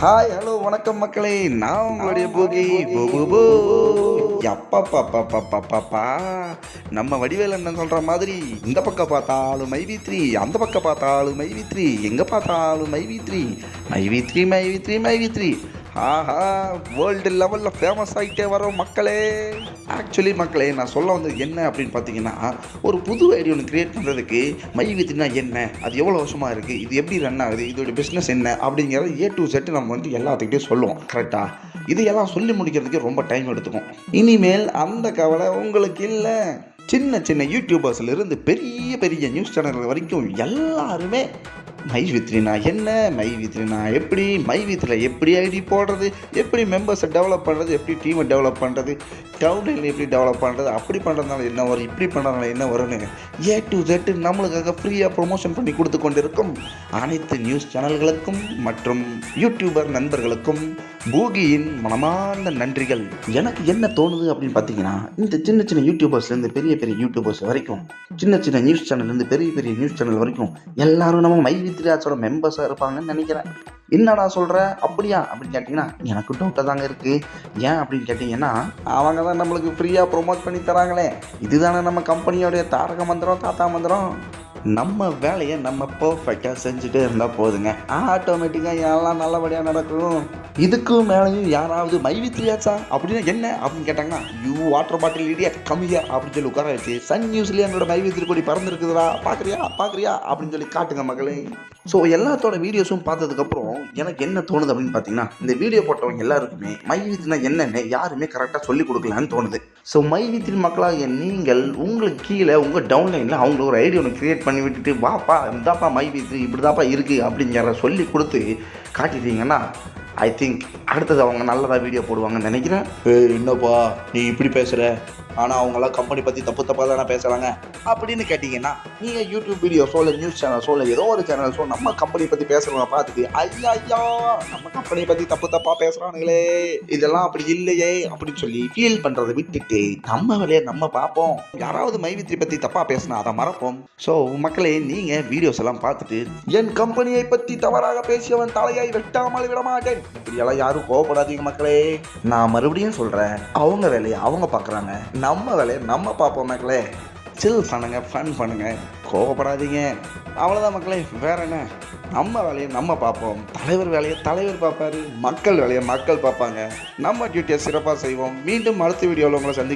Hi hello வணக்கம் மக்களே, நான் உங்களுடைய பூகி பூ. எப்பப்பா நம்ம வடிவேல் என்ன சொல்ற மாதிரி, இந்த பக்கம் பார்த்தாலும் மைவி3, அந்த பக்கம் பார்த்தாலும் மைவி3, எங்க பார்த்தாலும் மைவி3. ஆஹா, வேர்ல்டு லெவலில் ஃபேமஸ் ஆகிட்டே வரோம் மக்களே. ஆக்சுவலி மக்களே, நான் சொல்ல வந்தது என்ன அப்படின்னு பார்த்தீங்கன்னா, ஒரு புது ஐடியா ஒன்று க்ரியேட் பண்ணுறதுக்கு மைவி3னா என்ன, அது எவ்வளோ வருஷமாக இருக்குது, இது எப்படி ரன் ஆகுது, இதோட பிஸ்னஸ் என்ன அப்படிங்கிறத A to Z நம்ம வந்து எல்லாத்துக்கிட்டையும் சொல்லுவோம். கரெக்டாக இதையெல்லாம் சொல்லி முடிக்கிறதுக்கு ரொம்ப டைம் எடுத்துக்கும். இனிமேல் அந்த கவலை உங்களுக்கு இல்லை. சின்ன சின்ன யூடியூபர்ஸ்லேருந்து பெரிய பெரிய நியூஸ் சேனல்கள் வரைக்கும் எல்லாருமே மைவி3னா என்ன, மைவி3னா எப்படி, மைவி3ல எப்படி ஐடி போடுறது, எப்படி மெம்பர்ஸை டெவலப் பண்ணுறது, எப்படி டீமை டெவலப் பண்ணுறது, டவுன்லைனில் எப்படி டெவலப் பண்ணுறது, அப்படி பண்ணுறதுனால என்ன வரும், இப்படி பண்ணுறதுனால என்ன வரும்னு A to Z நம்மளுக்காக ஃப்ரீயாக ப்ரொமோஷன் பண்ணி கொடுத்து கொண்டிருக்கும் அனைத்து நியூஸ் சேனல்களுக்கும் மற்றும் யூடியூபர் நண்பர்களுக்கும் பூகியின் மனமார்ந்த நன்றிகள். எனக்கு என்ன தோணுது அப்படின்னு பார்த்தீங்கன்னா, இந்த சின்ன சின்ன யூடியூபர்ஸ்லேருந்து பெரிய பெரிய யூடியூபர்ஸ் வரைக்கும், சின்ன சின்ன நியூஸ் சேனல்லேருந்து பெரிய பெரிய நியூஸ் சேனல் வரைக்கும் எல்லாரும் நம்ம மைவி3 ஆட்ஸோட மெம்பர்ஸாக இருப்பாங்கன்னு நினைக்கிறேன். என்னடா சொல்கிற, அப்படியா அப்படின்னு கேட்டிங்கன்னா எனக்கு டவுட்டாக தாங்க இருக்குது. ஏன் அப்படின்னு கேட்டிங்கன்னா, அவங்க தான் நம்மளுக்கு ஃப்ரீயாக ப்ரொமோட் பண்ணி தராங்களே. இதுதானே நம்ம கம்பெனியோடைய தாரக மந்திரம், தாத்தா மந்திரம். நம்ம வேலையை நம்ம பர்ஃபெக்டாக செஞ்சுட்டே இருந்தால் போதுங்க, ஆட்டோமேட்டிக்காக எல்லாம் நல்லபடியாக நடக்கும். இதுக்கும் மேலேயும் யாராவது மைவி3 ஆச்சா அப்படின்னா என்ன அப்படின்னு கேட்டாங்கன்னா, யூ வாட்டர் பாட்டில் இடியா கம்மியா அப்படின்னு சொல்லி உட்கார வச்சு, சன் நியூஸ்லேயே எங்களோட மைவி3 கொடி பறந்துருக்குதுடா, பார்க்குறியா அப்படின்னு சொல்லி காட்டுங்க மக்களே. ஸோ எல்லாத்தோட வீடியோஸும் பார்த்ததுக்கப்புறம் எனக்கு என்ன தோணுது அப்படின்னு பார்த்தீங்கன்னா, இந்த வீடியோ போட்டவங்க எல்லாருக்குமே மைவி3னா என்னென்னு யாருமே கரெக்டாக சொல்லி கொடுக்கலான்னு தோணுது. ஸோ மைவி3 மக்களாக நீங்கள் உங்களுக்கு கீழே உங்கள் டவுன்லைனில் அவங்க ஒரு ஐடியா ஒன்று க்ரியேட் பண்ணி விட்டுட்டு, வாப்பா இந்தாப்பா மைவி3 இப்படி தாப்பா இருக்குது அப்படிங்கிற சொல்லி கொடுத்து காட்டிட்டீங்கன்னா, ஐ திங்க் அடுத்தது அவங்க நல்லதாக வீடியோ போடுவாங்கன்னு நினைக்கிறேன். என்னப்பா நீ இப்படி பேசுகிற, ஆனால் அவங்களாம் கம்பெனி பற்றி தப்பாக தானே பேசுகிறாங்க அப்படின்னு கேட்டிங்கன்னா, நீங்கள் யூடியூப் வீடியோஸோ இல்லை நியூஸ் சேனல்ஸோ இல்லை ஏதோ ஒரு சேனல்ஸோ நம்ம கம்பெனி பற்றி பேசுகிறவங்க பார்த்துட்டு, ஐயா நம்ம கம்பெனியை பற்றி தப்பாக பேசுகிறானுங்களே, இதெல்லாம் அப்படி இல்லையே அப்படின்னு சொல்லி ஃபீல் பண்ணுறதை விட்டுட்டு நம்ம வேலையை நம்ம பார்ப்போம். யாராவது மைவி3 பற்றி தப்பாக பேசினா அதை மறப்போம். ஸோ மக்களே, நீங்கள் வீடியோஸ் எல்லாம் பார்த்துட்டு, என் கம்பெனியை பற்றி தவறாக பேசியவன் தலையை வெட்டாமல் விட மாட்டேன், இப்படியெல்லாம் யாரும் கோவப்படாதீங்க மக்களே. நான் மறுபடியும் சொல்கிறேன், அவங்க வேலையை அவங்க பார்க்குறாங்க, நம்ம வேலையை நம்ம பார்ப்போம் மக்களே. சில் பண்ணுங்க, ஃபன் பண்ணுங்க, கோவப்படாதீங்க, அவ்வளோதான் மக்களே. வேற என்ன, நம்ம வேலையை நம்ம பார்ப்போம், தலைவர் வேலையை தலைவர் பார்ப்பாரு, மக்கள் வேலையை மக்கள் பார்ப்பாங்க. நம்ம டியூட்டியை சிறப்பாக செய்வோம். மீண்டும் அடுத்த வீடியோவில் உங்களை சந்திக்கிறேன்.